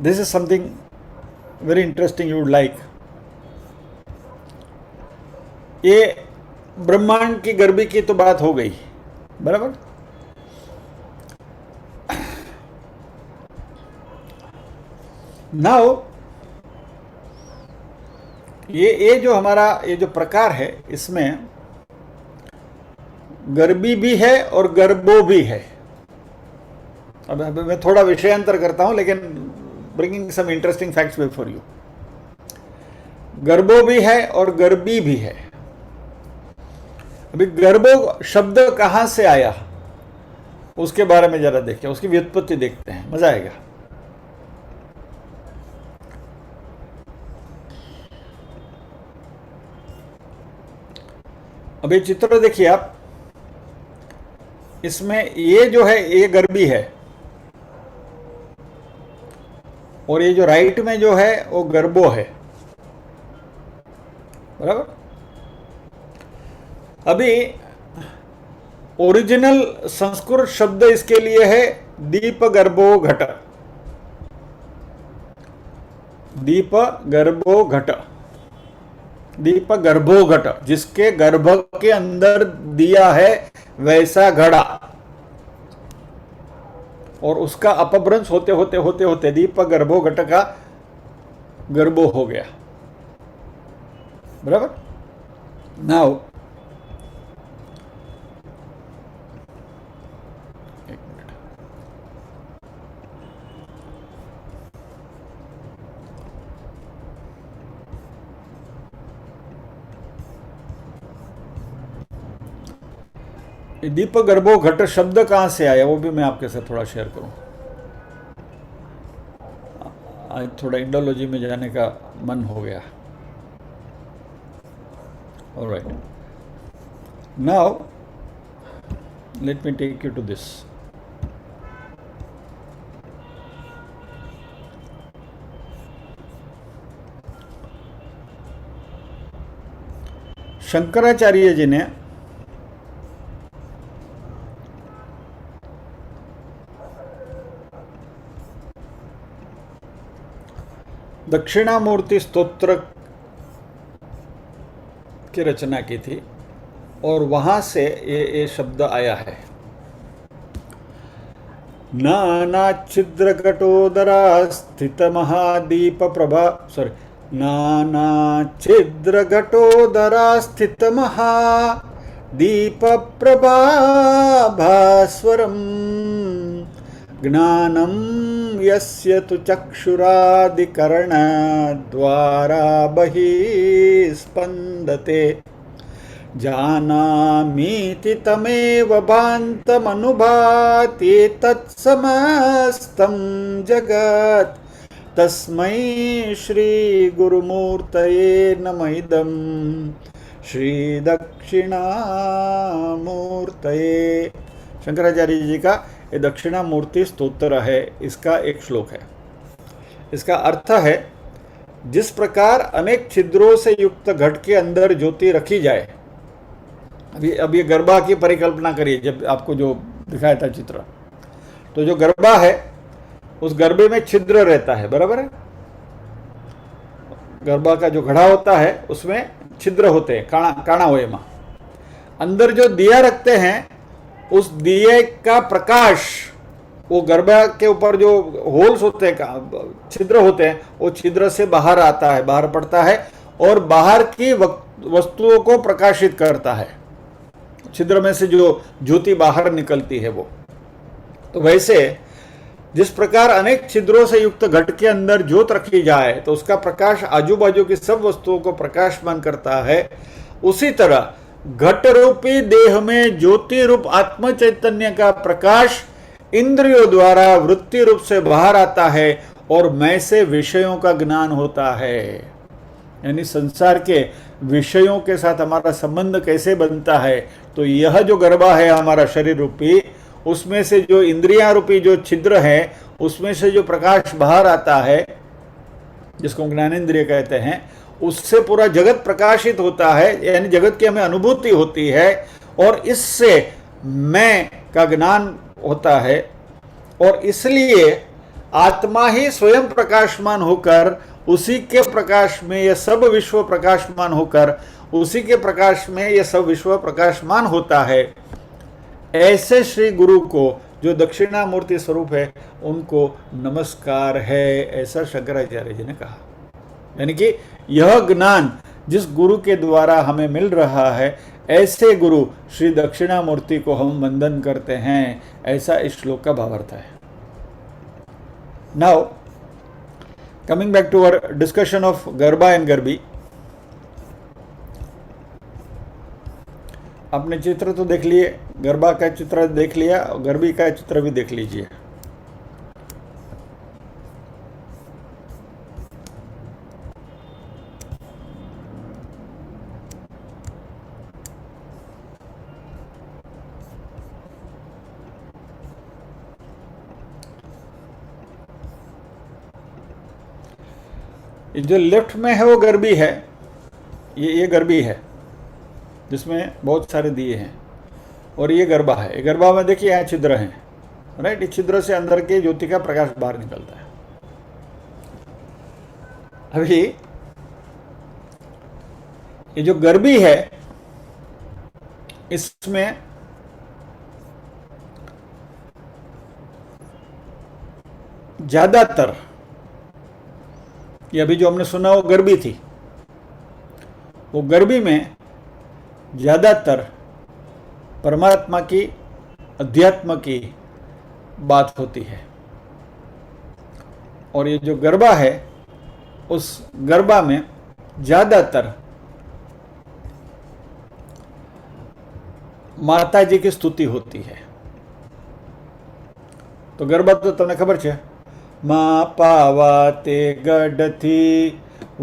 This is something very interesting, you would like. ये ब्रह्मांड की गरबी की तो बात हो गई, बराबर। नाउ ये जो हमारा ये जो प्रकार है, इसमें गरबी भी है और गरबो भी है। अब मैं थोड़ा विषयांतर करता हूं, लेकिन bringing some interesting facts before you. गरबो भी है और गरबी भी है। अभी गरबो शब्द कहां से आया उसके बारे में जरा देखते हैं, उसकी व्युत्पत्ति देखते हैं, मजा आएगा। अभी चित्र देखिए आप, इसमें ये जो है ये गरबी है और ये जो राइट में जो है वो गरबो है, बराबर। अभी ओरिजिनल संस्कृत शब्द इसके लिए है दीप गर्भो घट। दीप गर्भो घट, दीप गर्भो घट, जिसके गर्भ के अंदर दिया है वैसा घड़ा, और उसका अपभ्रंश होते होते होते होते दीप गर्भो घट का गर्भो हो गया। बराबर। नाउ दीप गर्भो घट शब्द कहां से आया वो भी मैं आपके साथ थोड़ा शेयर करूं। आज थोड़ा इंडोलॉजी में जाने का मन हो गया। Alright, now let me take you to this. Shankaracharya ji ने दक्षिणामूर्ति स्तोत्र की रचना की थी और वहां से ये शब्द आया है। नाना छिद्र घटोदरा स्थित महादीप प्रभा नाना छिद्र घटोदरा स्थित महादीप प्रभा भास्वरम ज्ञानम यस्य तु चक्षुरादिकरण द्वारा बहिः स्पन्दते जानामीति तमेव भान्तमनुभाति तत्समस्तं जगत् तस्मै श्री गुरुमूर्तये नमः इदं श्री दक्षिणामूर्तये। शंकराचार्य जी का ये दक्षिणामूर्ति स्तोत्र है, इसका एक श्लोक है। इसका अर्थ है, जिस प्रकार अनेक छिद्रों से युक्त घट के अंदर ज्योति रखी जाए। अब ये गर्भा की परिकल्पना करिए, जब आपको जो दिखाया था चित्र, तो जो गर्भा है उस गर्भे में छिद्र रहता है, बराबर है। गर्भा का जो घड़ा होता है उसमें छिद्र होते हैं, काणा हुए मां। अंदर जो दिया रखते हैं उस दिए का प्रकाश, वो गर्भा के ऊपर जो होल्स होते हैं, छिद्र होते हैं, वो छिद्र से बाहर आता है, बाहर पड़ता है और बाहर की वस्तुओं को प्रकाशित करता है। छिद्र में से जो ज्योति बाहर निकलती है वो। तो वैसे जिस प्रकार अनेक छिद्रों से युक्त घट के अंदर ज्योत रखी जाए तो उसका प्रकाश आजू बाजू की सब वस्तुओं को प्रकाशमान करता है, उसी तरह घट रूपी देह में ज्योति रूप आत्म चैतन्य का प्रकाश इंद्रियों द्वारा वृत्ति रूप से बाहर आता है और मैं से विषयों का ज्ञान होता है। यानी संसार के विषयों के साथ हमारा संबंध कैसे बनता है, तो यह जो गर्भा है हमारा शरीर रूपी, उसमें से जो इंद्रियां रूपी जो छिद्र है उसमें से जो प्रकाश बाहर आता है, जिसको ज्ञानेंद्रिय कहते हैं, उससे पूरा जगत प्रकाशित होता है। यानी जगत की हमें अनुभूति होती है और इससे मैं का ज्ञान होता है। और इसलिए आत्मा ही स्वयं प्रकाशमान होकर उसी के प्रकाश में यह सब विश्व प्रकाशमान होकर उसी के प्रकाश में यह सब विश्व प्रकाशमान होता है। ऐसे श्री गुरु को जो दक्षिणामूर्ति स्वरूप है उनको नमस्कार है, ऐसा शंकराचार्य जी ने कहा। यानी कि यह ज्ञान जिस गुरु के द्वारा हमें मिल रहा है, ऐसे गुरु श्री दक्षिणामूर्ति को हम वंदन करते हैं, ऐसा इस श्लोक का भावार्थ है। Now coming back to our discussion of Garba and Garbi. आपने चित्र तो देख लिए, गर्भा का चित्र देख लिया, गर्भी का चित्र भी देख लीजिए। जो लेफ्ट में है वो गर्भी है, ये गर्भी है जिसमें बहुत सारे दिए हैं। और ये गर्भा है। ये गर्भा में देखिए यहाँ छिद्र हैं, राइट। इस छिद्र से अंदर के ज्योति का प्रकाश बाहर निकलता है। अभी ये जो गर्भी है इसमें ज्यादातर, ये अभी जो हमने सुना वो गर्भी थी, वो गर्भी में ज्यादातर परमात्मा की, अध्यात्म की बात होती है। और ये जो गर्भा है उस गर्भा में ज्यादातर माता जी की स्तुति होती है। तो गर्भा तो તમને ખબર છે, માં પાવા તે ગઢથી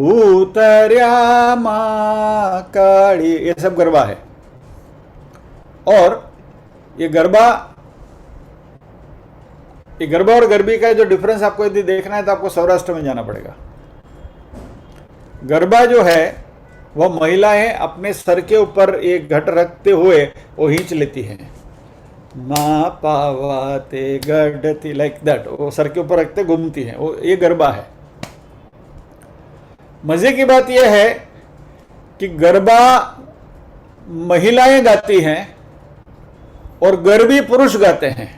ઉતર્યા માં કાળી, ये सब गरबा है। और ये गरबा और गरबी का जो डिफरेंस आपको यदि देखना है तो आपको सौराष्ट्र में जाना पड़ेगा। गरबा जो है वह महिलाएं अपने सर के ऊपर एक घट रखते हुए वो खींच लेती हैं, माँ पावाते गढ़ती, लाइक दैट, वो सर के ऊपर रखते घूमती हैं, वो ये गरबा है। मजे की बात यह है कि गरबा महिलाएं गाती हैं और गरबी पुरुष गाते हैं।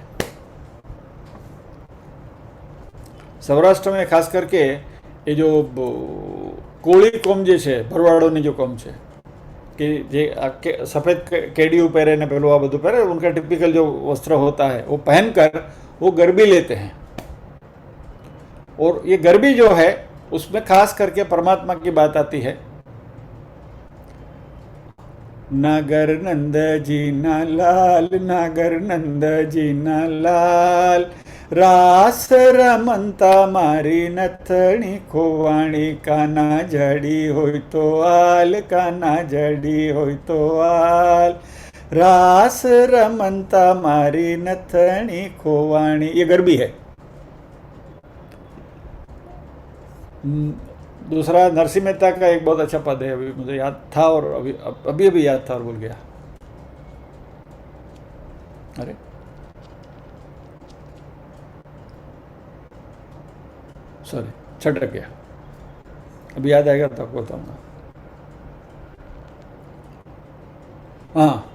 सौराष्ट्र में खास करके ये जो कोળી કોમ જે છે, ભરવાડોની जो કોમ છે कि जे सफ़ेद केडिયું पहरे ने पेलो आ બધું पहरे, उनका टिपिकल जो वस्त्र होता है वो पहनकर वो गरबी लेते हैं। और ये गरबी जो है उसमें खास करके परमात्मा की बात आती है। नागर नंद जी ना लाल, नागर नंद जी ना लाल, रास रमंता मारी नथणी खोवाणी, काना जड़ी होय तो आल, काना जड़ी होय तो आल, रास रमंता मारी नथणी खोवाणी, ये गरबी है। दूसरा नरसिंह मेहता का एक बहुत अच्छा पद है, अभी मुझे याद था और अभी याद था और भूल गया। अरे सॉरी, छटक गया, अभी याद आएगा तो आपको बताऊंगा। हाँ,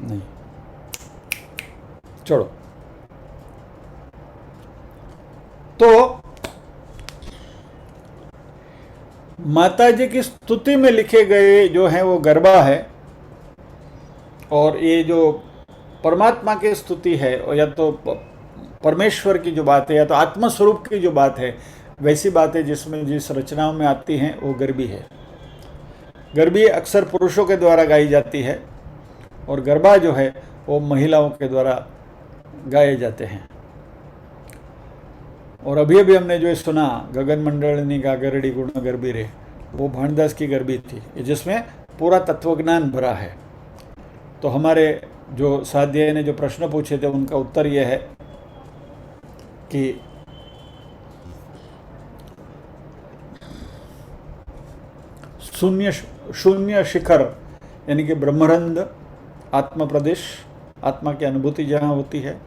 नहीं, छोड़ो। तो माता जी की स्तुति में लिखे गए जो हैं वो गरबा है। और ये जो परमात्मा की स्तुति है, और या तो परमेश्वर की जो बात है या तो आत्मस्वरूप की जो बात है, वैसी बातें जिसमें जिस रचनाओं में आती हैं वो गरबी है। गरबी अक्सर पुरुषों के द्वारा गाई जाती है और गरबा जो है वो महिलाओं के द्वारा गाए जाते हैं। और अभी अभी हमने जो सुना, गगन मंडलनी गागरड़ी गुण गरबी रे, वो भानदास की गरबी थी, जिसमें पूरा तत्वज्ञान भरा है। तो हमारे जो साध्याय ने जो प्रश्न पूछे थे उनका उत्तर यह है कि शून्य शिखर यानी कि ब्रह्मरंध, आत्म प्रदेश, आत्मा की अनुभूति जहाँ होती है,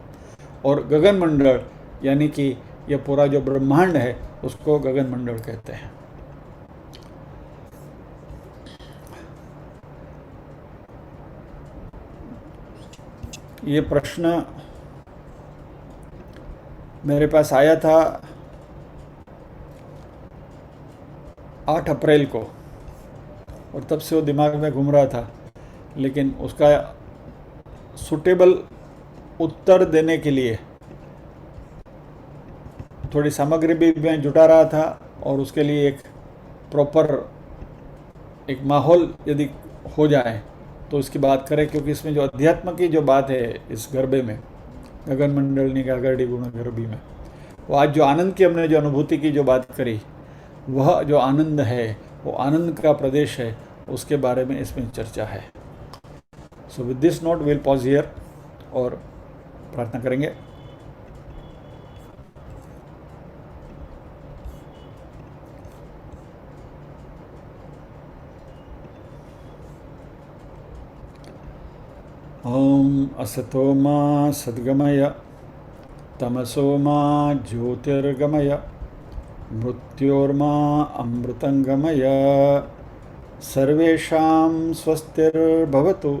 और गगन मंडल यानी कि यह पूरा जो ब्रह्मांड है उसको गगन मंडल कहते हैं। ये प्रश्न मेरे पास आया था 8 अप्रैल को और तब से वो दिमाग में घूम रहा था, लेकिन उसका सुटेबल उत्तर देने के लिए थोड़ी सामग्री भी मैं जुटा रहा था और उसके लिए एक प्रॉपर एक माहौल यदि हो जाए तो इसकी बात करें, क्योंकि इसमें जो अध्यात्म की जो बात है इस गरबे में, गगन मंडलनी गागरड़ी गुण गरबी में, वो आज जो आनंद की हमने जो अनुभूति की जो बात करी, वह जो आनंद है वो आनंद का प्रदेश है, उसके बारे में इसमें चर्चा है। So with this note will pause here और प्रार्थना करेंगे। ॐ असतो मा सद्गमय तमसो मा ज्योतिर्गमय मृत्योर्मा अमृतंगमय। सर्वेषां स्वस्तिर्भवतु,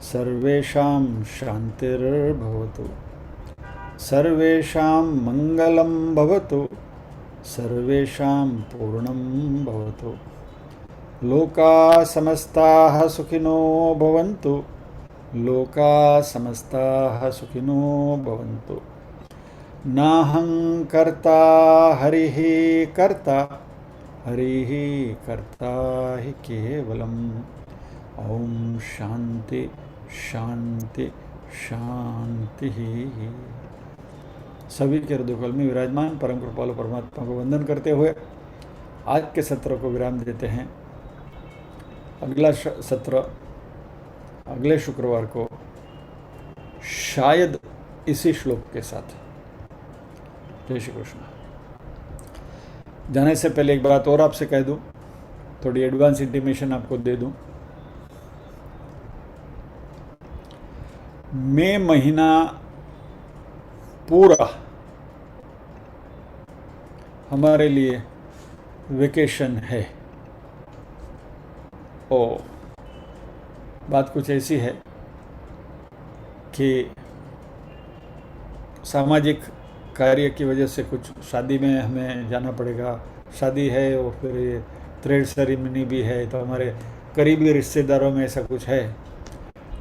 सर्वेषां शान्तिर्भवतु, सर्वेषां मङ्गलं भवतु, सर्वेषां पूर्णं भवतु। लोकाः समस्ताः सुखिनो भवन्तु, लोकाः समस्ताः सुखिनो भवन्तु। नाहं कर्ता हरिः कर्ता, हरिः कर्ता हि केवलम्। ॐ शांति शांति शांति। सभी के हृदय में विराजमान परम कृपालु परमात्मा को वंदन करते हुए आज के सत्र को विराम देते हैं। अगला सत्र अगले शुक्रवार को शायद इसी श्लोक के साथ। जय श्री कृष्ण। जाने से पहले एक बात और आपसे कह दूं, थोड़ी एडवांस इंटीमेशन आपको दे दूं। मई महीना पूरा हमारे लिए वेकेशन है। ओ बात कुछ ऐसी है कि सामाजिक कार्य की वजह से कुछ शादी में हमें जाना पड़ेगा। शादी है और फिर ये थ्रेड सेरेमनी भी है, तो हमारे करीबी रिश्तेदारों में ऐसा कुछ है,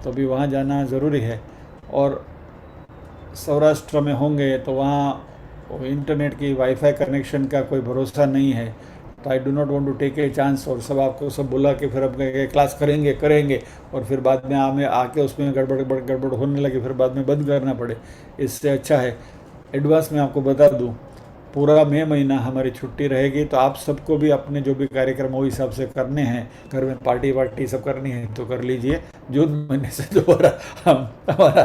तो अभी वहाँ जाना ज़रूरी है। और सौराष्ट्र में होंगे तो वहाँ इंटरनेट की वाईफाई कनेक्शन का कोई भरोसा नहीं है, तो I do not want to take a chance. और सब आपको सब बुला के फिर अब क्लास करेंगे और फिर बाद में हमें आके उसमें गड़बड़ होने लगे, फिर बाद में बंद करना पड़े। इससे अच्छा है एडवांस में आपको बता दूं, पूरा मई महीना हमारी छुट्टी रहेगी, तो आप सबको भी अपने जो भी कार्यक्रम वो हिसाब से करने हैं, घर में पार्टी वार्टी सब करनी है तो कर लीजिए। जून महीने से दोबारा हम हमारा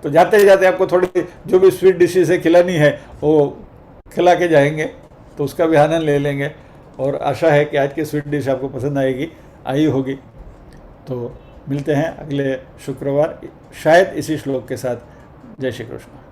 तो जाते जाते आपको थोड़ी जो भी स्वीट डिशेज है खिलानी है वो खिला के जाएंगे, तो उसका भी आनंद ले लेंगे। और आशा है कि आज की स्वीट डिश आपको पसंद आई होगी। तो मिलते हैं अगले शुक्रवार शायद इसी श्लोक के साथ। जय श्री कृष्ण।